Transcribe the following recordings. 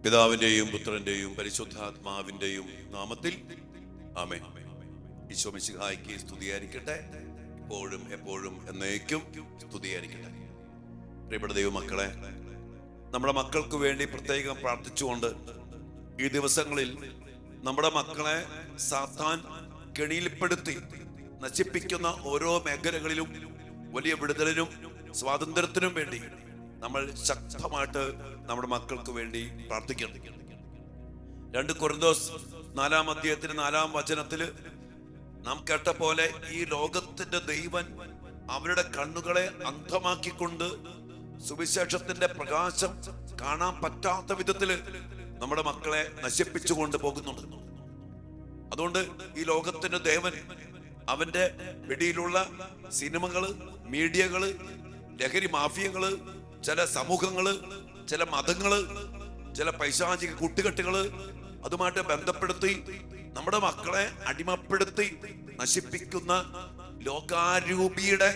പിതാവിന്റെയും പുത്രന്റെയും പരിശുദ്ധാത്മാവിന്റെയും നാമത്തിൽ ആമേൻ. ഈശോ മിശിഹായ്ക്ക് സ്തുതിയായിരിക്കട്ടെ, ഇപ്പോഴും എപ്പോഴും എന്നേക്കും സ്തുതിയായിരിക്കട്ടെ. പ്രിയപ്പെട്ട ദൈവമക്കളെ, നമ്മുടെ മക്കൾക്ക് വേണ്ടി പ്രത്യേകം പ്രാർത്ഥിച്ചുകൊണ്ട് ഈ ദിവസങ്ങളിൽ നമ്മുടെ മക്കളെ സാത്താൻ കെണിയിൽപ്പെടുത്തി നശിപ്പിക്കുന്ന ഓരോ മേഖലകളിലും വലിയ വിടുതലിനും സ്വാതന്ത്ര്യത്തിനും വേണ്ടി നമ്മൾ ശക്തമായിട്ട് നമ്മുടെ മക്കൾക്ക് വേണ്ടി പ്രാർത്ഥിക്കണം. 2 കൊരിന്തോസ് 4-ാം അധ്യായത്തിന് 4-ാം വചനത്തില് നാം കേട്ട പോലെ ഈ ലോകത്തിന്റെ ദൈവൻ അവരുടെ കണ്ണുകളെ അന്ധമാക്കിക്കൊണ്ട് സുവിശേഷത്തിന്റെ പ്രകാശം കാണാൻ പറ്റാത്ത വിധത്തില് നമ്മുടെ മക്കളെ നശിപ്പിച്ചു കൊണ്ട് പോകുന്നുണ്ട്. അതുകൊണ്ട് ഈ ലോകത്തിന്റെ ദേവൻ അവന്റെ പിടിയിലുള്ള സിനിമകള്, മീഡിയകള്, ലഹരി മാഫിയകള്, ചില സമൂഹങ്ങള്, ചില മതങ്ങള്, ചില പൈശാചിക കൂട്ടുകെട്ടുകള് അതുമായിട്ട് ബന്ധപ്പെടുത്തി നമ്മുടെ മക്കളെ അടിമപ്പെടുത്തി നശിപ്പിക്കുന്ന ലോകാരൂപിയുടെ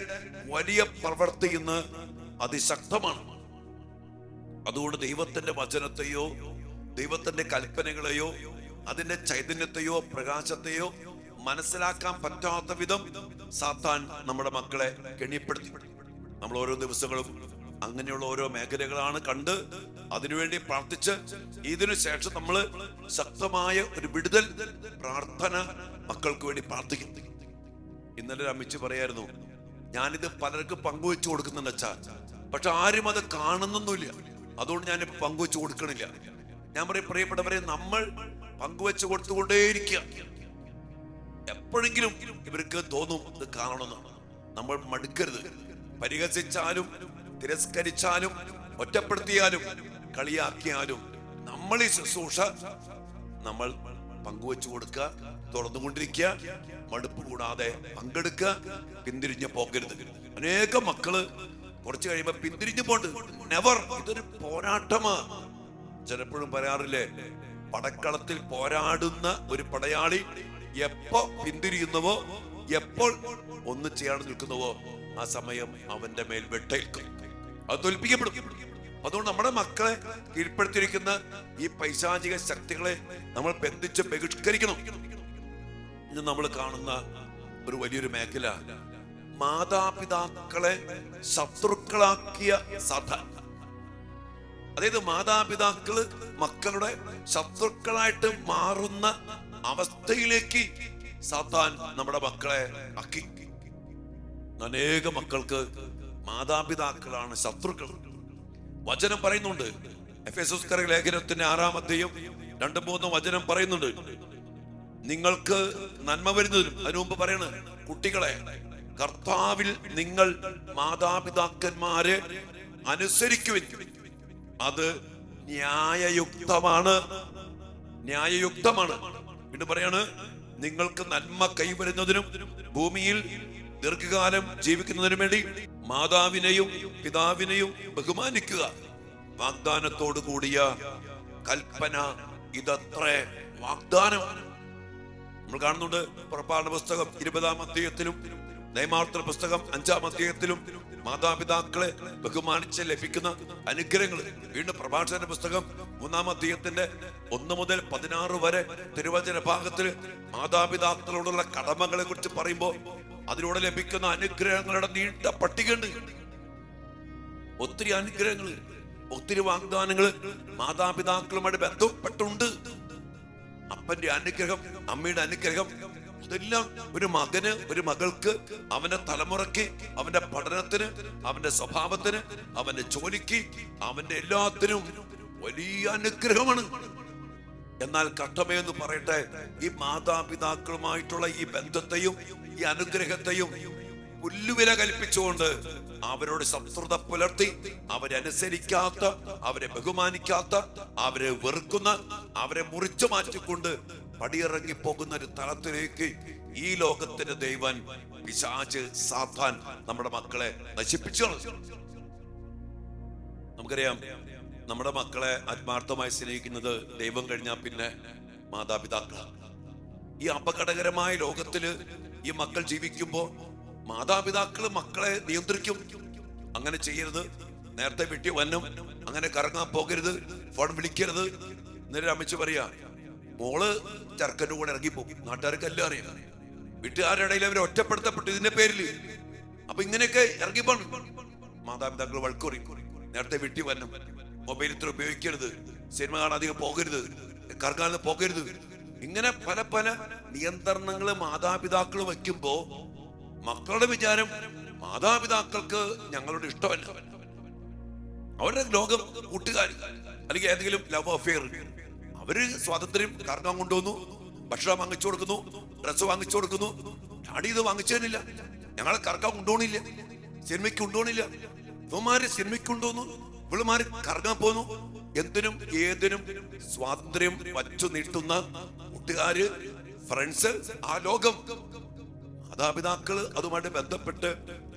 വലിയ പ്രവൃത്തി ഇന്ന് അതിശക്തമാണ്. അതുകൊണ്ട് ദൈവത്തിന്റെ വചനത്തെയോ ദൈവത്തിന്റെ കൽപ്പനകളെയോ അതിന്റെ ചൈതന്യത്തെയോ പ്രകാശത്തെയോ മനസ്സിലാക്കാൻ പറ്റാത്ത വിധം സാത്താൻ നമ്മുടെ മക്കളെ കെണിപ്പെടുത്തി. നമ്മൾ ഓരോ ദിവസങ്ങളും അങ്ങനെയുള്ള ഓരോ മേഖലകളാണ് കണ്ട് അതിനുവേണ്ടി പ്രാർത്ഥിച്ച് ഇതിനു ശേഷം നമ്മൾ ശക്തമായ ഒരു വിടുതൽ പ്രാർത്ഥന മക്കൾക്ക് വേണ്ടി പ്രാർത്ഥിക്കും. ഇന്നലെ ഒരു അമ്മച്ചി പറയായിരുന്നു, ഞാനിത് പലർക്കും പങ്കുവെച്ചു കൊടുക്കുന്നുണ്ട് അച്ഛാ, പക്ഷെ ആരും അത് കാണുന്നൊന്നുമില്ല, അതുകൊണ്ട് ഞാൻ പങ്കുവെച്ചു കൊടുക്കണില്ല. ഞാൻ പറയും, പ്രിയപ്പെട്ടവരെ, നമ്മൾ പങ്കുവെച്ചു കൊടുത്തുകൊണ്ടേയിരിക്കുക. എപ്പോഴെങ്കിലും ഇവർക്ക് തോന്നും ഇത് കാണണമെന്ന്. നമ്മൾ മടുക്കരുത്. പരിഹസിച്ചാലും തിരസ്കരിച്ചാലും ഒറ്റപ്പെടുത്തിയാലും കളിയാക്കിയാലും നമ്മൾ ഈ ശുശ്രൂഷ നമ്മൾ പങ്കുവെച്ചു കൊടുക്കുക, തുറന്നുകൊണ്ടിരിക്കുക, മടുപ്പ് കൂടാതെ പങ്കെടുക്കുക, പിന്തിരിഞ്ഞ് പോകരുത്. അനേകം മക്കള് കുറച്ച് കഴിയുമ്പോ പിന്തിരിഞ്ഞു പോണ്ട്. നെവർ. ഇതൊരു പോരാട്ടമാ. ചിലപ്പോഴും പറയാറില്ലേ, പടക്കളത്തിൽ പോരാടുന്ന ഒരു പടയാളി എപ്പോ പിന്തിരിയുന്നുവോ, എപ്പോൾ ഒന്ന് ചെയ്യാതെ നിൽക്കുന്നുവോ, ആ സമയം അവന്റെ മേൽ വെട്ടേൽക്കും, അത് തോൽപ്പിക്കപ്പെടും. അതുകൊണ്ട് നമ്മുടെ മക്കളെ കീഴ്പ്പെടുത്തിയിരിക്കുന്ന ഈ പൈശാചിക ശക്തികളെ നമ്മൾ ബന്ധിച്ച് ബഹിഷ്കരിക്കണം. ഇന്ന് നമ്മൾ കാണുന്ന ഒരു വലിയൊരു മേഖല മാതാപിതാക്കളെ ശത്രുക്കളാക്കിയ സാത്താൻ. അതായത് മാതാപിതാക്കള് മക്കളുടെ ശത്രുക്കളായിട്ട് മാറുന്ന അവസ്ഥയിലേക്ക് സാത്താൻ നമ്മുടെ മക്കളെ ആക്കി. അനേക മക്കൾക്ക് മാതാപിതാക്കളാണ് ശത്രുക്കൾ. വചനം പറയുന്നുണ്ട്, എഫെസോസ്യരുടെ ലേഖനത്തിന്റെ 6-ാം അധ്യായം 2-3 വചനം പറയുന്നുണ്ട്, നിങ്ങൾക്ക് നന്മ വരുന്നതിനും. അതിനു മുമ്പ് പറയണ, കുട്ടികളെ, കർത്താവിൽ നിങ്ങൾ മാതാപിതാക്കന്മാരെ അനുസരിക്കുവിൻ, അത് ന്യായയുക്തമാണ്. ന്യായയുക്തമാണ്. വീണ്ടും പറയാണ്, നിങ്ങൾക്ക് നന്മ കൈവരുന്നതിനും ഭൂമിയിൽ ദീർഘകാലം ജീവിക്കുന്നതിനു വേണ്ടി മാതാവിനെയും പിതാവിനെയും ബഹുമാനിക്കുക. വാഗ്ദാനത്തോടു കൂടിയ കൽപ്പന ഇതത്ര വാഗ്ദാനം. നമ്മൾ കാണുന്നുണ്ട് പുറപ്പാട് പുസ്തകം 20-ാം അധ്യായത്തിലും നയമാവർത്തന പുസ്തകം 5-ാം അധ്യായത്തിലും മാതാപിതാക്കളെ ബഹുമാനിച്ച് ലഭിക്കുന്ന അനുഗ്രഹങ്ങൾ. വീണ്ടും പ്രഭാഷണ പുസ്തകം 3-ാം അധ്യായത്തിന്റെ 1 മുതൽ 16 വരെ തിരുവചന ഭാഗത്തിൽ മാതാപിതാക്കളോടുള്ള കടമകളെ കുറിച്ച് പറയുമ്പോൾ അതിലൂടെ ലഭിക്കുന്ന അനുഗ്രഹങ്ങളുടെ നീണ്ട പട്ടികയുണ്ട്. ഒത്തിരി അനുഗ്രഹങ്ങൾ, ഒത്തിരി വാഗ്ദാനങ്ങൾ മാതാപിതാക്കളുമായിട്ട് ബന്ധപ്പെട്ടുണ്ട്. അപ്പന്റെ അനുഗ്രഹം, അമ്മയുടെ അനുഗ്രഹം, ഇതെല്ലാം ഒരു മകന്, ഒരു മകൾക്ക്, അവന്റെ തലമുറയ്ക്ക്, അവന്റെ പഠനത്തിന്, അവന്റെ സ്വഭാവത്തിന്, അവന്റെ ജോലിക്ക്, അവന്റെ എല്ലാത്തിനും വലിയ അനുഗ്രഹമാണ്. എന്നാൽ കഷ്ടമേന്ന് പറയട്ടെ, ഈ മാതാപിതാക്കളുമായിട്ടുള്ള ഈ ബന്ധത്തെയും ഈ അനുഗ്രഹത്തെയും പുല്ലുവില കൽപ്പിച്ചുകൊണ്ട് അവരോട് ശത്രുത പുലർത്തി അവരെ അനുസരിക്കാത്ത, അവരെ ബഹുമാനിക്കാത്ത, അവരെ വെറുക്കുന്ന, അവരെ മുറിച്ചു മാറ്റിക്കൊണ്ട് പടിയിറങ്ങി പോകുന്ന ഒരു തലത്തിലേക്ക് ഈ ലോകത്തിന്റെ ദൈവൻ പിശാച് സാത്താൻ നമ്മുടെ മക്കളെ നശിപ്പിച്ചു. നമുക്കറിയാം, നമ്മുടെ മക്കളെ ആത്മാർത്ഥമായി സ്നേഹിക്കുന്നത് ദൈവം കഴിഞ്ഞാൽ പിന്നെ മാതാപിതാക്കളാണ്. ഈ അപകടകരമായ ലോകത്തില് ഈ മക്കൾ ജീവിക്കുമ്പോ മാതാപിതാക്കള് മക്കളെ നിയന്ത്രിക്കും. അങ്ങനെ ചെയ്യരുത്, നേരത്തെ വീട്ടിൽ വന്നും, അങ്ങനെ കറങ്ങാൻ പോകരുത്, ഫോൺ വിളിക്കരുത്. എന്നൊരു അമ്മച്ചി പറയാ, മോള് ചെറുക്കൻ്റെ കൂടെ ഇറങ്ങിപ്പോകും. നാട്ടുകാർക്ക് എല്ലാം അറിയാം. വീട്ടുകാരുടെ ഇടയിൽ അവർ ഒറ്റപ്പെടുത്തപ്പെട്ടു ഇതിന്റെ പേരില്. അപ്പൊ ഇങ്ങനെയൊക്കെ ഇറങ്ങിപ്പോണം. മാതാപിതാക്കൾ വഴക്കുറി. നേരത്തെ വീട്ടിൽ വരണം, മൊബൈൽ ഇത്ര ഉപയോഗിക്കരുത്, സിനിമ കാണാൻ അധികം പോകരുത്, കറങ്ങാതെ പോകരുത്. ഇങ്ങനെ പല പല നിയന്ത്രണങ്ങൾ മാതാപിതാക്കൾ വയ്ക്കുമ്പോ മക്കളുടെ വിചാരം മാതാപിതാക്കൾക്ക് ഞങ്ങളുടെ ഇഷ്ടമല്ല. അവരുടെ ലോകം കൂട്ടുകാർ അല്ലെങ്കിൽ ഏതെങ്കിലും ലവ് അഫെയർ. അവര് സ്വാതന്ത്ര്യം കറങ്ങാൻ കൊണ്ടുവന്നു, ഭക്ഷണം വാങ്ങിച്ചു കൊടുക്കുന്നു, ഡ്രസ്സ് വാങ്ങിച്ചു കൊടുക്കുന്നു. ഡാഡി ഇത് വാങ്ങിച്ചു തന്നില്ല, ഞങ്ങളെ കറക്കാൻ കൊണ്ടുപോകണില്ല, സിനിമയ്ക്ക് കൊണ്ടുപോകണില്ല. ഇവന്മാര് സിനിമയ്ക്ക് കൊണ്ടുവന്നു, ഇവളുമാര് കറങ്ങാൻ പോന്നു. എന്തിനും ഏതിനും സ്വാതന്ത്ര്യം വച്ചു നീട്ടുന്ന കൂട്ടുകാര്, ഫ്രണ്ട്സ്, ആ ലോകം. മാതാപിതാക്കള് അതുമായിട്ട് ബന്ധപ്പെട്ട്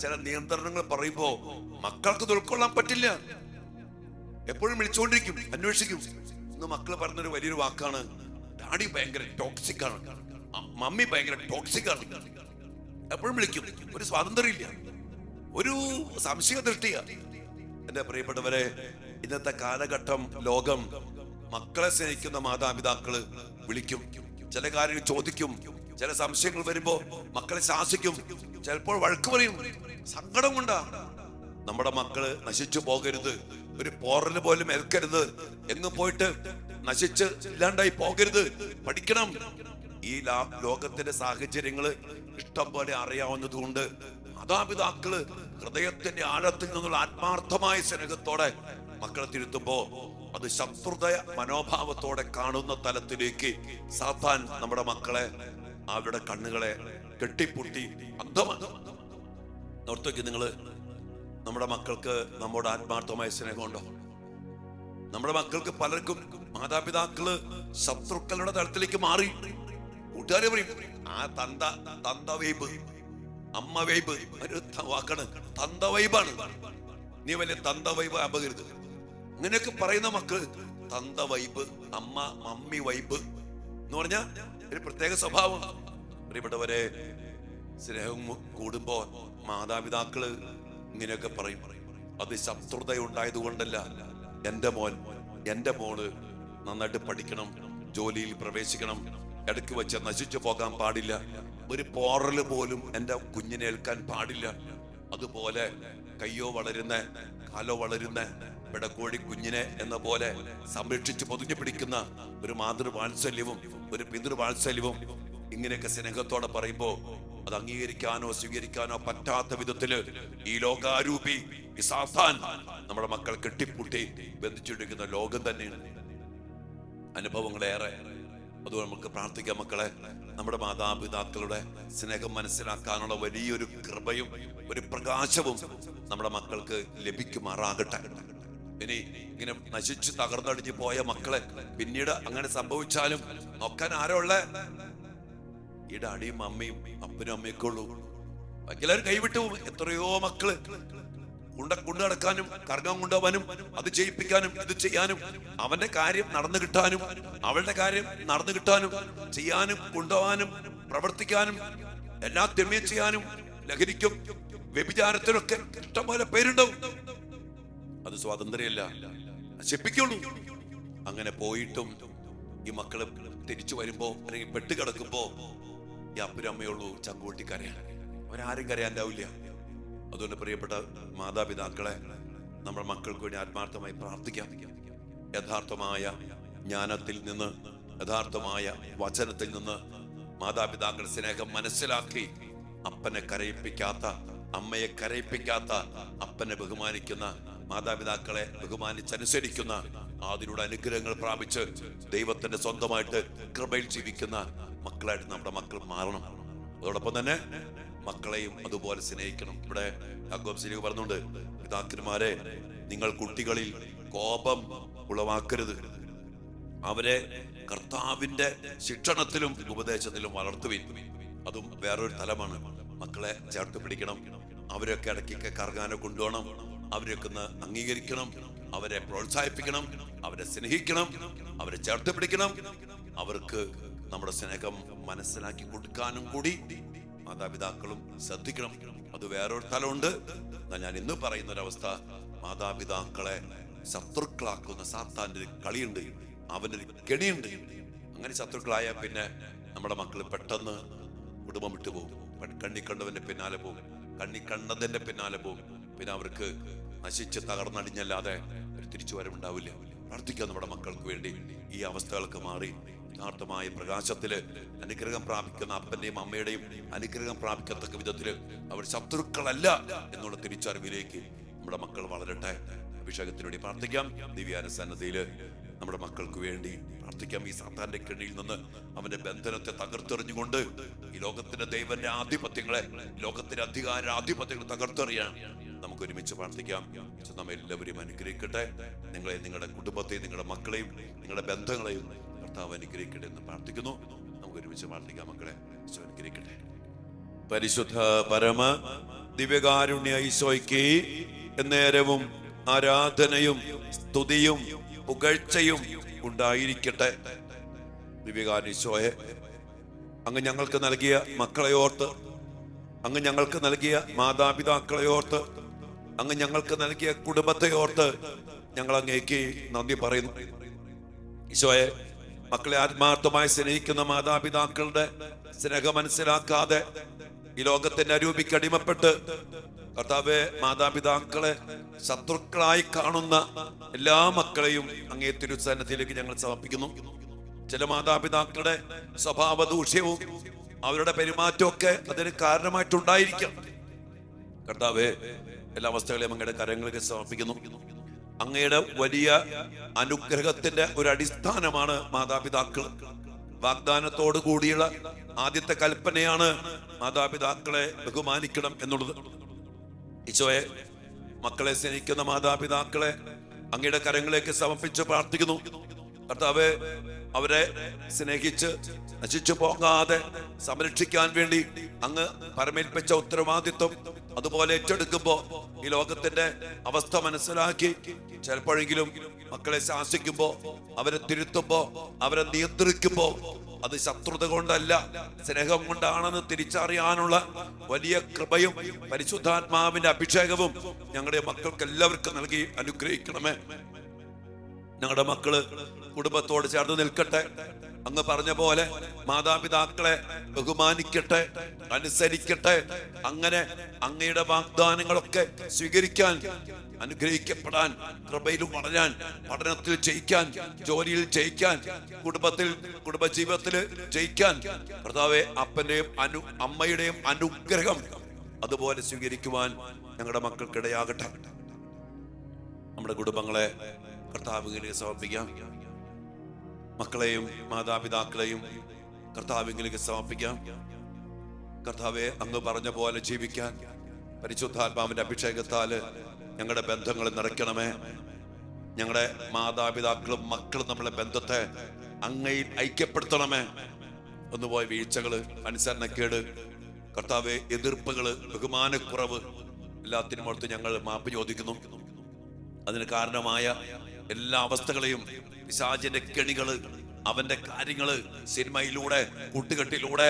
ചില നിയന്ത്രണങ്ങൾ പറയുമ്പോ മക്കൾക്ക് ഇത് ഉൾക്കൊള്ളാൻ പറ്റില്ല. എപ്പോഴും വിളിച്ചുകൊണ്ടിരിക്കും, അന്വേഷിക്കും. ഇന്ന് മക്കള് പറഞ്ഞൊരു വലിയൊരു വാക്കാണ്, ഡാഡി ഭയങ്കര ടോക്സിക് ആണ്, മമ്മി ഭയങ്കര ടോക്സിക് ആണ്. എപ്പോഴും വിളിക്കും. ഒരു സ്വാതന്ത്ര്യം ഇല്ല, ഒരു സംശയ ദൃഷ്ടിയാ. എന്റെ പ്രിയപ്പെട്ടവരെ, ഇന്നത്തെ കാലഘട്ടം ലോകം മക്കളെ സ്നേഹിക്കുന്ന മാതാപിതാക്കള് വിളിക്കും, ചില കാര്യങ്ങൾ ചോദിക്കും, ചില സംശയങ്ങൾ വരുമ്പോ മക്കളെ ശാസിക്കും, ചിലപ്പോൾ വഴക്ക് പറയും. സങ്കടം കൊണ്ടാ. നമ്മുടെ മക്കള് നശിച്ചു പോകരുത്, ഒരു പോറല് പോലും ഏൽക്കരുത്, എങ്ങും പോയിട്ട് നശിച്ച് ഇല്ലാണ്ടായി പോകരുത്, പഠിക്കണം. ഈ ലോകത്തിന്റെ സാഹചര്യങ്ങള് ഇഷ്ടം പോലെ അറിയാവുന്നതുകൊണ്ട് മാതാപിതാക്കള് ഹൃദയത്തിന്റെ ആഴത്തിൽ നിന്നുള്ള ആത്മാർത്ഥമായ സ്നേഹത്തോടെ മക്കളെ തിരുത്തുമ്പോ അത് ശത്രുത മനോഭാവത്തോടെ കാണുന്ന തലത്തിലേക്ക് സാത്താൻ നമ്മുടെ മക്കളെ, അവരുടെ കണ്ണുകളെ കെട്ടിപ്പൊട്ടി അന്ധമാണ്. ഓർത്തേക്ക് നിങ്ങള്, നമ്മുടെ മക്കൾക്ക് നമ്മോട് ആത്മാർത്ഥമായ സ്നേഹമുണ്ടോ? നമ്മുടെ മക്കൾക്ക് പലർക്കും മാതാപിതാക്കള് ശത്രുക്കളുടെ തലത്തിലേക്ക് മാറി. കൂട്ടുകാരെ പറയും, ആ തന്ത വൈബ്, അമ്മ വൈബ്, ഒരു വാക്കാണ് തന്ത വൈബാണ്, നീ വലിയ തന്ത വൈബ് ആകരുത്. അങ്ങനെയൊക്കെ പറയുന്ന മക്കള് തന്ത വൈബ്, മമ്മി വൈബ് എന്ന് പറഞ്ഞ ഒരു പ്രത്യേക സ്വഭാവം. പ്രിയപ്പെട്ടവരെ, സ്നേഹം കൂടുമ്പോ മാതാപിതാക്കള് ഇങ്ങനെയൊക്കെ പറയും. അത് ശത്രുത ഉണ്ടായത് കൊണ്ടല്ല. എന്റെ മോൻ, എന്റെ മോള് നന്നായിട്ട് പഠിക്കണം, ജോലിയിൽ പ്രവേശിക്കണം, ഇടയ്ക്ക് വെച്ച് നശിച്ചു പോകാൻ പാടില്ല, ഒരു പോറല് പോലും എന്റെ കുഞ്ഞിനെ ഏൽക്കാൻ പാടില്ല. അതുപോലെ കയ്യോ വളരുന്ന കാലോ വളരുന്ന പിടക്കോഴി കുഞ്ഞിനെ എന്ന പോലെ സംരക്ഷിച്ച് പൊതിഞ്ഞു പിടിക്കുന്ന ഒരു മാതൃവാത്സല്യവും ഒരു പിതൃവാത്സല്യവും ഇങ്ങനെയൊക്കെ സ്നേഹത്തോടെ പറയുമ്പോ അത് അംഗീകരിക്കാനോ സ്വീകരിക്കാനോ പറ്റാത്ത വിധത്തില് ഈ ലോകാരൂപി ഈ സാത്താൻ നമ്മുടെ മക്കൾ കെട്ടിപ്പൂട്ടി ബന്ധിച്ചിരിക്കുന്ന ലോകം തന്നെയാണ്. അനുഭവങ്ങളേറെ. അതുകൊണ്ട് നമുക്ക് പ്രാർത്ഥിക്കാം, മക്കളെ നമ്മുടെ മാതാപിതാക്കളുടെ സ്നേഹം മനസ്സിലാക്കാനുള്ള വലിയൊരു കൃപയും ഒരു പ്രകാശവും നമ്മുടെ മക്കൾക്ക് ലഭിക്കുമാറാകട്ടെ. ഇനി ഇങ്ങനെ നശിച്ച് തകർന്നടിഞ്ഞു പോയ മക്കളെ പിന്നീട് അങ്ങനെ സംഭവിച്ചാലും നോക്കാൻ ആരോ ഉള്ള? ഈ ഡാഡിയും അമ്മയും അപ്പനും അമ്മയൊക്കെ ഉള്ളൂ. എല്ലാവരും കൈവിട്ടു. എത്രയോ മക്കള് കൊണ്ടു നടക്കാനും കറങ്ങാൻ കൊണ്ടുപോകാനും അത് ചെയ്യിപ്പിക്കാനും ഇത് ചെയ്യാനും അവന്റെ കാര്യം നടന്നു കിട്ടാനും അവളുടെ കാര്യം നടന്നു കിട്ടാനും ചെയ്യാനും കൊണ്ടുപോകാനും പ്രവർത്തിക്കാനും എല്ലാ തിന്മയും ചെയ്യാനും ലഹരിക്കും വ്യഭിചാരത്തിനൊക്കെ ഇഷ്ടംപോലെ പേരുണ്ടാവും. അത് സ്വാതന്ത്ര്യമല്ല, നശിപ്പിക്കുള്ളൂ. അങ്ങനെ പോയിട്ടും ഈ മക്കള് തിരിച്ചു വരുമ്പോ അല്ലെങ്കിൽ പെട്ടുകിടക്കുമ്പോ ഈ അപ്പനും അമ്മയുള്ളൂ ചങ്കൂട്ടി കരയാൻ. അവരാരും കരയാണ്ടാവില്ല. അതുകൊണ്ട് പ്രിയപ്പെട്ട മാതാപിതാക്കളെ, നമ്മുടെ മക്കൾക്ക് വേണ്ടി ആത്മാർത്ഥമായി പ്രാർത്ഥിക്കാം. യഥാർത്ഥമായ ജ്ഞാനത്തിൽ നിന്ന്, യഥാർത്ഥമായ വചനത്തിൽ നിന്ന് മാതാപിതാക്കൾ സ്നേഹം മനസ്സിലാക്കി അപ്പനെ കരയിപ്പിക്കാത്ത, അമ്മയെ കരയിപ്പിക്കാത്ത, അപ്പനെ ബഹുമാനിക്കുന്ന, മാതാപിതാക്കളെ ബഹുമാനിച്ചനുസരിക്കുന്ന, അതിലൂടെ അനുഗ്രഹങ്ങൾ പ്രാപിച്ച് ദൈവത്തിന്റെ സ്വന്തമായിട്ട് കൃപയിൽ ജീവിക്കുന്ന മക്കളായിട്ട് നമ്മുടെ മക്കൾ മാറണം. അതോടൊപ്പം തന്നെ മക്കളെയും അതുപോലെ സ്നേഹിക്കണം. ഇവിടെ യാക്കോബ് ശ്ലീഹ പറഞ്ഞുണ്ട്, പിതാക്കന്മാരെ നിങ്ങൾ കുട്ടികളിൽ കോപം ഉളവാക്കരുത്, അവരെ കർത്താവിന്റെ ശിക്ഷണത്തിലും ഉപദേശത്തിലും വളർത്തുവിൻ. അതും വേറൊരു തലമാണ്. മക്കളെ ചേർത്ത് പിടിക്കണം, അവരൊക്കെ ഇടയ്ക്കൊക്കെ കറങ്ങാനോ കൊണ്ടുപോകണം, അവരൊക്കെ ഒന്ന് അംഗീകരിക്കണം, അവരെ പ്രോത്സാഹിപ്പിക്കണം, അവരെ സ്നേഹിക്കണം, അവരെ ചേർത്ത് പിടിക്കണം. അവർക്ക് നമ്മുടെ സ്നേഹം മനസ്സിലാക്കി കൊടുക്കാനും കൂടി മാതാപിതാക്കളും ശ്രദ്ധിക്കണം. അത് വേറൊരു തലമുണ്ട്. ഞാൻ ഇന്ന് പറയുന്ന ഒരവസ്ഥ, മാതാപിതാക്കളെ ശത്രുക്കളാക്കുന്ന സാത്താൻ്റെ ഒരു കളിയുണ്ട്, അവനൊരു കെണിയുണ്ട്. അങ്ങനെ ശത്രുക്കളായ പിന്നെ നമ്മുടെ മക്കൾ പെട്ടെന്ന് കുടുംബം വിട്ടുപോകും. കണ്ണി കണ്ടവന്റെ പിന്നാലെ പോകും, കണ്ണി കണ്ടതിന്റെ പിന്നാലെ പോകും. പിന്നെ അവർക്ക് നശിച്ച് തകർന്നടിഞ്ഞല്ലാതെ ഒരു തിരിച്ചുവരവുണ്ടാവില്ല. പ്രാർത്ഥിക്കുക നമ്മുടെ മക്കൾക്ക് വേണ്ടി ഈ അവസ്ഥകൾക്ക് മാറി യഥാർത്ഥമായ പ്രകാശത്തില് അനുഗ്രഹം പ്രാപിക്കുന്ന അപ്പന്റെയും അമ്മയുടെയും അനുഗ്രഹം പ്രാപിക്കത്തക്ക വിധത്തില് അവർ ശത്രുക്കളല്ല എന്നുള്ള തിരിച്ചറിവിലേക്ക് നമ്മുടെ മക്കൾ വളരട്ടെ. അഭിഷേകത്തിന് വേണ്ടി പ്രാർത്ഥിക്കാം. ദിവ്യാനുസന്നതയില് നമ്മുടെ മക്കൾക്ക് വേണ്ടി പ്രാർത്ഥിക്കാം. ഈ സാത്താന്റെ കെണിയിൽ നിന്ന് അവന്റെ ബന്ധനത്തെ തകർത്തെറിഞ്ഞുകൊണ്ട് ഈ ലോകത്തിന്റെ ദൈവന്റെ ആധിപത്യങ്ങളെ, ലോകത്തിന്റെ അധികാരാധിപത്യങ്ങൾ തകർത്തെറിയാൻ നമുക്ക് ഒരുമിച്ച് പ്രാർത്ഥിക്കാം. നമ്മെ എല്ലാവരെയും അനുഗ്രഹിക്കട്ടെ. നിങ്ങളെ, നിങ്ങളുടെ കുടുംബത്തെയും നിങ്ങളുടെ മക്കളെയും നിങ്ങളുടെ ബന്ധങ്ങളെയും കർത്താവ് അനുഗ്രഹിക്കട്ടെ എന്ന് പ്രാർത്ഥിക്കുന്നു. നമുക്ക് ഒരുമിച്ച് പ്രാർത്ഥിക്കാം. മക്കളെ അനുഗ്രഹിക്കട്ടെ. പരിശുദ്ധ പരമ ദിവ്യകാരുണ്യ ഈശോയ്ക്ക് എന്നേരവും ആരാധനയും സ്തുതിയും പുകഴ്ചയും ഉണ്ടായിരിക്കട്ടെ. ദിവ്യകാരുണ്യ ഈശോയെ, അങ്ങ് ഞങ്ങൾക്ക് നൽകിയ മക്കളെ ഓർത്ത്, അങ്ങ് ഞങ്ങൾക്ക് നൽകിയ മാതാപിതാക്കളെ ഓർത്ത്, അങ്ങ് ഞങ്ങൾക്ക് നൽകിയ കുടുംബത്തെ ഓർത്ത് ഞങ്ങൾ അങ്ങേക്ക് നന്ദി പറയുന്നു. ഈശോയെ, മക്കളെ ആത്മാർത്ഥമായി സ്നേഹിക്കുന്ന മാതാപിതാക്കളുടെ സ്നേഹം മനസ്സിലാക്കാതെ ഈ ലോകത്തിന്റെ അരൂപിക്ക് അടിമപ്പെട്ട് കർത്താവെ, മാതാപിതാക്കളെ ശത്രുക്കളായി കാണുന്ന എല്ലാ മക്കളെയും അങ്ങേ തിരുസന്നിധിയിലേക്ക് ഞങ്ങൾ സമർപ്പിക്കുന്നു. ചില മാതാപിതാക്കളുടെ സ്വഭാവ ദൂഷ്യവും അവരുടെ പെരുമാറ്റമൊക്കെ അതിന് കാരണമായിട്ടുണ്ടായിരിക്കാം. കർത്താവെ, എല്ലാ അവസ്ഥകളെയും അങ്ങയുടെ കരങ്ങളിലേക്ക് സമർപ്പിക്കുന്നു. അങ്ങയുടെ വലിയ അനുഗ്രഹത്തിന്റെ ഒരു അടിസ്ഥാനമാണ് മാതാപിതാക്കൾ. വാഗ്ദാനത്തോടു കൂടിയുള്ള ആദ്യത്തെ കൽപ്പനയാണ് മാതാപിതാക്കളെ ബഹുമാനിക്കണം എന്നുള്ളത്. ഈശോയെ, മക്കളെ സ്നേഹിക്കുന്ന മാതാപിതാക്കളെ അങ്ങയുടെ കരങ്ങളിലേക്ക് സമർപ്പിച്ച് പ്രാർത്ഥിക്കുന്നു. കർത്താവെ, അവരെ സ്നേഹിച്ച് നശിച്ചു പോകാതെ സംരക്ഷിക്കാൻ വേണ്ടി അങ്ങ് പരമേൽപ്പിച്ച ഉത്തരവാദിത്വം അതുപോലെ ഏറ്റെടുക്കുമ്പോ ഈ ലോകത്തിന്റെ അവസ്ഥ മനസ്സിലാക്കി ചിലപ്പോഴെങ്കിലും മക്കളെ ശാസിക്കുമ്പോ, അവരെ തിരുത്തുമ്പോ, അവരെ നിയന്ത്രിക്കുമ്പോ അത് ശത്രുത കൊണ്ടല്ല സ്നേഹം കൊണ്ടാണെന്ന് തിരിച്ചറിയാനുള്ള വലിയ കൃപയും പരിശുദ്ധാത്മാവിന്റെ അഭിഷേകവും ഞങ്ങളുടെ മക്കൾക്ക് എല്ലാവർക്കും നൽകി അനുഗ്രഹിക്കണമേ. ഞങ്ങളുടെ മക്കള് കുടുംബത്തോട് ചേർന്ന് നിൽക്കട്ടെ. അങ്ങ് പറഞ്ഞ പോലെ മാതാപിതാക്കളെ ബഹുമാനിക്കട്ടെ, അനുസരിക്കട്ടെ. അങ്ങനെ അങ്ങയുടെ വാഗ്ദാനങ്ങളൊക്കെ സ്വീകരിക്കാൻ, അനുഗ്രഹിക്കപ്പെടാൻ, കൃപയിലും വളരാൻ, പഠനത്തിൽ ജയിക്കാൻ, ജോലിയിൽ ജയിക്കാൻ, കുടുംബജീവിതത്തിൽ ജയിക്കാൻ കർത്താവെ, അപ്പന്റെയും അമ്മയുടെയും അനുഗ്രഹം അതുപോലെ സ്വീകരിക്കുവാൻ ഞങ്ങളുടെ മക്കൾക്കിടയാകട്ടെ. നമ്മുടെ കുടുംബങ്ങളെ കർത്താവിലേക്ക് സമർപ്പിക്കാം. മക്കളെയും മാതാപിതാക്കളെയും കർത്താവിലേക്ക് സമർപ്പിക്കാം. കർത്താവെ, അങ്ങ് പറഞ്ഞ പോലെ ജീവിക്കാൻ പരിശുദ്ധാത്മാവിന്റെ അഭിഷേകത്താല് ഞങ്ങളുടെ ബന്ധങ്ങൾ നിറയ്ക്കണമേ. ഞങ്ങളുടെ മാതാപിതാക്കളും മക്കളും നമ്മളെ ബന്ധത്തെ അങ്ങയിൽ ഐക്യപ്പെടുത്തണമേ. ഒന്നുപോയ വീഴ്ചകള്, അനുസരണക്കേട്, കർത്താവെ, എതിർപ്പുകള്, ബഹുമാനക്കുറവ് എല്ലാത്തിനും ഓർത്ത് ഞങ്ങൾ മാപ്പ് ചോദിക്കുന്നു. അതിന് കാരണമായ എല്ലാ അവസ്ഥകളെയും പിശാചിന്റെ കെണികള്, അവന്റെ കാര്യങ്ങള് സിനിമയിലൂടെ, കൂട്ടുകെട്ടിലൂടെ,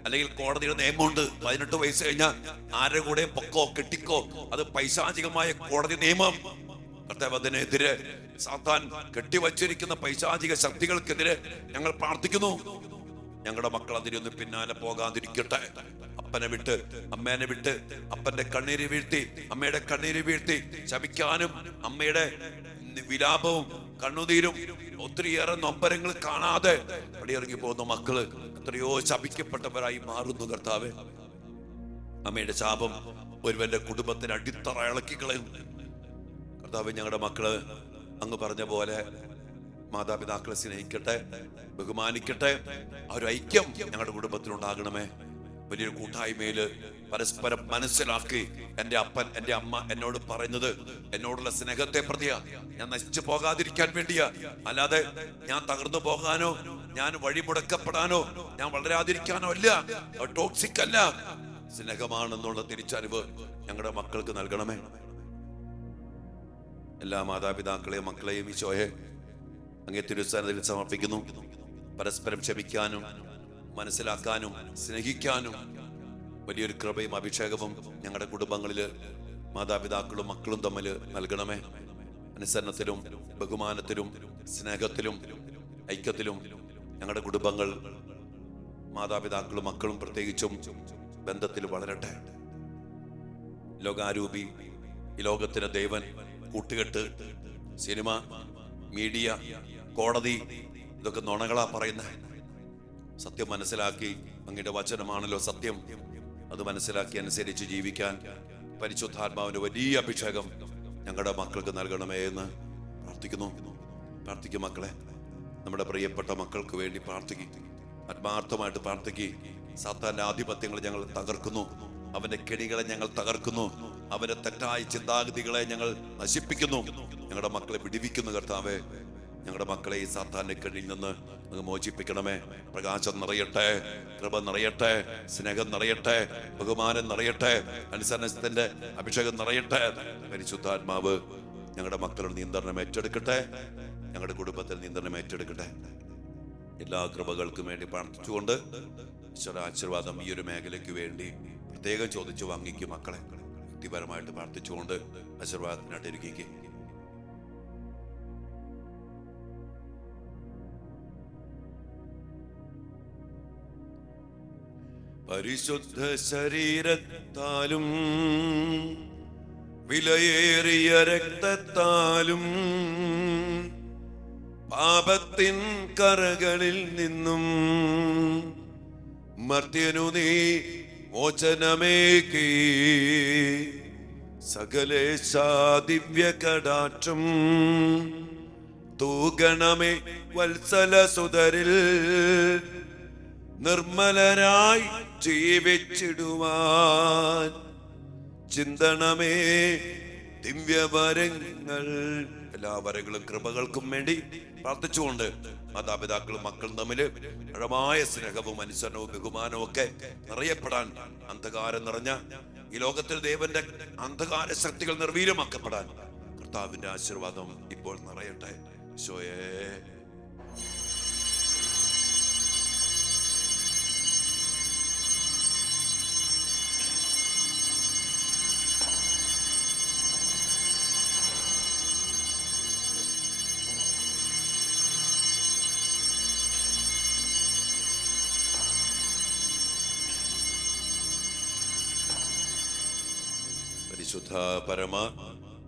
അല്ലെങ്കിൽ കോടതിയുടെ നിയമമുണ്ട്. 18 വയസ്സ് കഴിഞ്ഞാൽ ആരുടെ കൂടെ പൊക്കോ കെട്ടിക്കോ, അത് പൈശാചികമായ കോടതി നിയമം. കർത്താവ്, അതിനെതിരെ സാത്താൻ കെട്ടിവച്ചിരിക്കുന്ന പൈശാചിക ശക്തികൾക്കെതിരെ ഞങ്ങൾ പ്രാർത്ഥിക്കുന്നു. ഞങ്ങളുടെ മക്കൾ അതിനൊന്ന് പിന്നാലെ പോകാതിരിക്കട്ടെ. അപ്പനെ വിട്ട്, അമ്മേനെ വിട്ട്, അപ്പന്റെ കണ്ണീര് വീഴ്ത്തി, അമ്മയുടെ കണ്ണീര് വീഴ്ത്തി ശപിക്കാനും അമ്മയുടെ വിലാപവും കണ്ണുനീരും ഒത്തിരിയേറെ നൊമ്പരങ്ങൾ കാണാതെ പടിയിറങ്ങി പോകുന്ന മക്കള് എത്രയോ ശപിക്കപ്പെട്ടവരായി മാറുന്നു. കർത്താവെ, അമ്മയുടെ ശാപം ഒരുവന്റെ കുടുംബത്തിന് അടിത്തറ ഇളക്കിക്കളയും. കർത്താവ്, ഞങ്ങളുടെ മക്കള് അങ്ങ് പറഞ്ഞ പോലെ മാതാപിതാക്കളെ സ്നേഹിക്കട്ടെ, ബഹുമാനിക്കട്ടെ. ആ ഒരു ഐക്യം ഞങ്ങളുടെ കുടുംബത്തിലുണ്ടാകണമേ. വലിയൊരു കൂട്ടായ്മയില് പരസ്പരം മനസ്സിലാക്കി, എൻ്റെ അപ്പൻ, എൻ്റെ അമ്മ എന്നോട് പറയുന്നത് എന്നോടുള്ള സ്നേഹത്തെ പ്രതിയാ, ഞാൻ നശിച്ചു പോകാതിരിക്കാൻ വേണ്ടിയാ, അല്ലാതെ ഞാൻ തകർന്നു പോകാനോ, ഞാൻ വഴിമുടക്കപ്പെടാനോ, ഞാൻ വളരാതിരിക്കാനോ അല്ല. ടോക്സിക് അല്ല, സ്നേഹമാണെന്നുള്ള തിരിച്ചറിവ് ഞങ്ങളുടെ മക്കൾക്ക് നൽകണമേ. എല്ലാ മാതാപിതാക്കളെയും മക്കളെയും ഈശോയെ അങ്ങേ തിരുസന്നിധിയിൽ സമർപ്പിക്കുന്നു. പരസ്പരം ക്ഷമിക്കാനും മനസ്സിലാക്കാനും സ്നേഹിക്കാനും വലിയൊരു കൃപയും അഭിഷേകവും ഞങ്ങളുടെ കുടുംബങ്ങളില് മാതാപിതാക്കളും മക്കളും തമ്മിൽ നൽകണമേ. അനുസരണത്തിലും ബഹുമാനത്തിലും സ്നേഹത്തിലും ഐക്യത്തിലും ഞങ്ങളുടെ കുടുംബങ്ങൾ, മാതാപിതാക്കളും മക്കളും പ്രത്യേകിച്ചും ബന്ധത്തിൽ വളരട്ടെ. ലോകാരൂപി, ഈ ലോകത്തിന് ദേവൻ, കൂട്ടുകെട്ട്, സിനിമ, മീഡിയ, കോടതി, ഇതൊക്കെ നുണകളാ പറയുന്ന. സത്യം മനസ്സിലാക്കി, അങ്ങയുടെ വചനമാണല്ലോ സത്യം, അത് മനസ്സിലാക്കി അനുസരിച്ച് ജീവിക്കാൻ പരിശുദ്ധാത്മാവിന്റെ വലിയ അഭിഷേകം ഞങ്ങളുടെ മക്കൾക്ക് നൽകണമേ എന്ന് പ്രാർത്ഥിക്കും. മക്കളെ, നമ്മുടെ പ്രിയപ്പെട്ട മക്കൾക്ക് വേണ്ടി പ്രാർത്ഥിക്കും, ആത്മാർത്ഥമായിട്ട് പ്രാർത്ഥിക്കും. സാത്താന്റെ ആധിപത്യങ്ങൾ ഞങ്ങൾ തകർക്കുന്നു, അവന്റെ കെണികളെ ഞങ്ങൾ തകർക്കുന്നു, അവന്റെ തെറ്റായ ചിന്താഗതികളെ ഞങ്ങൾ നശിപ്പിക്കുന്നു. ഞങ്ങളുടെ മക്കളെ വിടുവിക്കുന്നു കർത്താവേ. ഞങ്ങളുടെ മക്കളെ ഈ സാത്താന്റെ കെണിയിൽ നിന്ന് അങ്ങ് മോചിപ്പിക്കണമേ. പ്രകാശം നിറയട്ടെ, കൃപ നിറയട്ടെ, സ്നേഹം നിറയട്ടെ, ബഹുമാനം നിറയട്ടെ, അനുസരണത്തിന്റെ അഭിഷേകം നിറയട്ടെ. പരിശുദ്ധാത്മാവ് ഞങ്ങളുടെ മക്കളുടെ നിയന്ത്രണം ഏറ്റെടുക്കട്ടെ, ഞങ്ങളുടെ കുടുംബത്തിൽ നിയന്ത്രണം ഏറ്റെടുക്കട്ടെ. എല്ലാ കൃപകൾക്കും വേണ്ടി പ്രാർത്ഥിച്ചുകൊണ്ട് ആശീർവാദം ഈ ഒരു മേഖലയ്ക്ക് വേണ്ടി പ്രത്യേകം ചോദിച്ചു വാങ്ങിക്കും. മക്കളെ വ്യക്തിപരമായിട്ട് പ്രാർത്ഥിച്ചുകൊണ്ട് ആശീർവാദത്തിനായിട്ട് ഇരിക്കും. പരിശുദ്ധ ശരീരത്താലും വിലയേറിയ രക്തത്താലും പാപത്തിൻ കറകളിൽ നിന്നും മർത്യനു നീ മോചനമേകി. സകലേശാ ദിവ്യ കടാക്ഷം തൂഗണമേ വത്സല സുതരിൽ നിർമ്മലരായി ജീവിച്ചിടുവാൻ ചിന്തണമേ ദിവ്യവരങ്ങൾ. എല്ലാ വരങ്ങളും കൃപകൾക്കും വേണ്ടി പ്രാർത്ഥിച്ചുകൊണ്ട് മാതാപിതാക്കളും മക്കളും തമ്മിൽ ആഴമായ സ്നേഹവും അനുസരണവും ബഹുമാനവും ഒക്കെ നിറയപ്പെടാൻ, അന്ധകാരം നിറഞ്ഞ ഈ ലോകത്തിൽ ദേവന്റെ അന്ധകാര ശക്തികൾ നിർവീര്യമാക്കപ്പെടാൻ കർത്താവിന്റെ ആശീർവാദം ഇപ്പോൾ നിറയട്ടെ. ഈശോയേ, പരിശുദ്ധ പരമ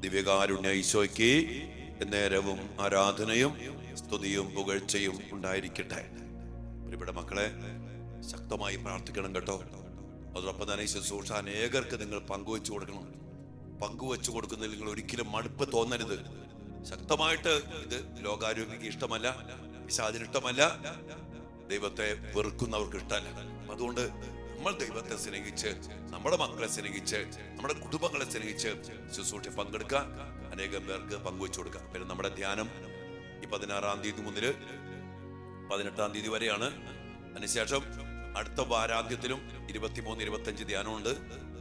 ദിവ്യകാരുണ്യ ഈശോയ്ക്ക് നേരവും ആരാധനയും സ്തുതിയും പുകഴ്ചയും ഉണ്ടായിരിക്കട്ടെ. പ്രിയപ്പെട്ട മക്കളെ, ശക്തമായി പ്രാർത്ഥിക്കണം കേട്ടോ. അതോടൊപ്പം തന്നെ ശുശ്രൂഷ അനേകർക്ക് നിങ്ങൾ പങ്കുവെച്ചു കൊടുക്കണം. പങ്കുവെച്ചു കൊടുക്കുന്നതിൽ നിങ്ങൾ ഒരിക്കലും മടുപ്പ് തോന്നരുത്. ശക്തമായിട്ട് ഇത് ലോകാരോഗ്യക്ക് ഇഷ്ടമല്ല, പിശാചിന് ഇഷ്ടമല്ല, ദൈവത്തെ വെറുക്കുന്നവർക്ക് ഇഷ്ടമല്ല. അതുകൊണ്ട് നമ്മൾ ദൈവത്തെ സ്നേഹിച്ച്, നമ്മുടെ മക്കളെ സ്നേഹിച്ച്, നമ്മുടെ കുടുംബങ്ങളെ സ്നേഹിച്ച് ശുശ്രൂഷ പങ്കെടുക്കുക, അനേകം പേർക്ക് പങ്കുവെച്ചു കൊടുക്കുക. പിന്നെ നമ്മുടെ ധ്യാനം ഈ 16-ാം തീയതി മുതൽ 18-ാം തീയതി വരെയാണ്. അതിനുശേഷം അടുത്ത വാരാന്ത്യത്തിലും 23, 25 ധ്യാനമുണ്ട്.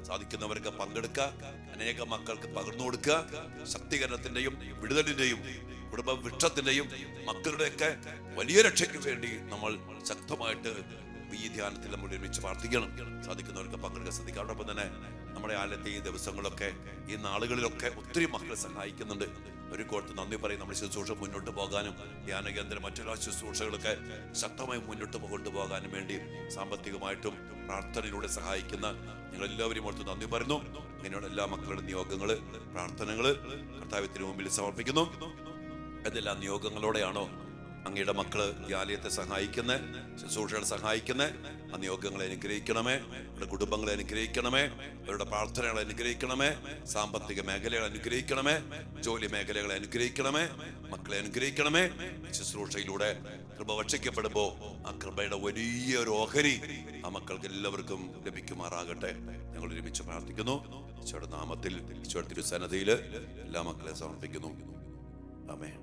സാധിക്കുന്നവർക്ക് പങ്കെടുക്കുക, അനേക മക്കൾക്ക് പകർന്നു കൊടുക്കുക. ശക്തീകരണത്തിന്റെയും വിടുതലിന്റെയും കുടുംബ വൃക്ഷത്തിന്റെയും മക്കളുടെയൊക്കെ വലിയ രക്ഷയ്ക്ക് വേണ്ടി നമ്മൾ ശക്തമായിട്ട് ഈ ധ്യാനത്തിൽ നമ്മൾ ഒരുമിച്ച് പ്രാർത്ഥിക്കണം. സാധിക്കുന്നവർക്ക് പങ്കെടുക്കാൻ ശ്രദ്ധിക്കുക. അതോടൊപ്പം തന്നെ നമ്മുടെ ആലയത്തെ ഈ ദിവസങ്ങളൊക്കെ, ഈ നാളുകളിലൊക്കെ ഒത്തിരി മക്കളെ സഹായിക്കുന്നുണ്ട്. ഒരു കോർത്ത് നന്ദി പറയും. നമ്മുടെ ശുശ്രൂഷ മുന്നോട്ട് പോകാനും ധ്യാന കേന്ദ്രം മറ്റെല്ലാ ശുശ്രൂഷകളൊക്കെ ശക്തമായി മുന്നോട്ട് കൊണ്ടുപോകാനും വേണ്ടി സാമ്പത്തികമായിട്ടും പ്രാർത്ഥനയിലൂടെ സഹായിക്കുന്ന നിങ്ങളെല്ലാവരും ഓർത്ത് നന്ദി പറയുന്നു. നിങ്ങളുടെ എല്ലാ മക്കളുടെ നിയോഗങ്ങള്, പ്രാർത്ഥനകള് കർത്താവിന് മുമ്പിൽ സമർപ്പിക്കുന്നു. ഏതെല്ലാം നിയോഗങ്ങളോടെയാണോ അങ്ങയുടെ മക്കള് ഈ ആലയത്തെ സഹായിക്കുന്നത്, ശുശ്രൂഷകളെ സഹായിക്കുന്നത്, ആ നിയോഗങ്ങളെ അനുഗ്രഹിക്കണമേ. അവരുടെ കുടുംബങ്ങളെ അനുഗ്രഹിക്കണമേ. അവരുടെ പ്രാർത്ഥനകളെ അനുഗ്രഹിക്കണമേ. സാമ്പത്തിക മേഖലകളെ അനുഗ്രഹിക്കണമേ. ജോലി മേഖലകളെ അനുഗ്രഹിക്കണമേ. മക്കളെ അനുഗ്രഹിക്കണമേ. ശുശ്രൂഷയിലൂടെ കൃപ ഭക്ഷിക്കപ്പെടുമ്പോ ആ കൃപയുടെ വലിയൊരു ഓഹരി ആ മക്കൾക്ക് എല്ലാവർക്കും ലഭിക്കുമാറാകട്ടെ. ഞങ്ങൾ ഒരുമിച്ച് പ്രാർത്ഥിക്കുന്നു. ഈശോയുടെ നാമത്തിൽ, ഈശോയുടെ തിരുസന്നിധിയിൽ എല്ലാ മക്കളെ സമർപ്പിക്കുന്നു. ആമേൻ.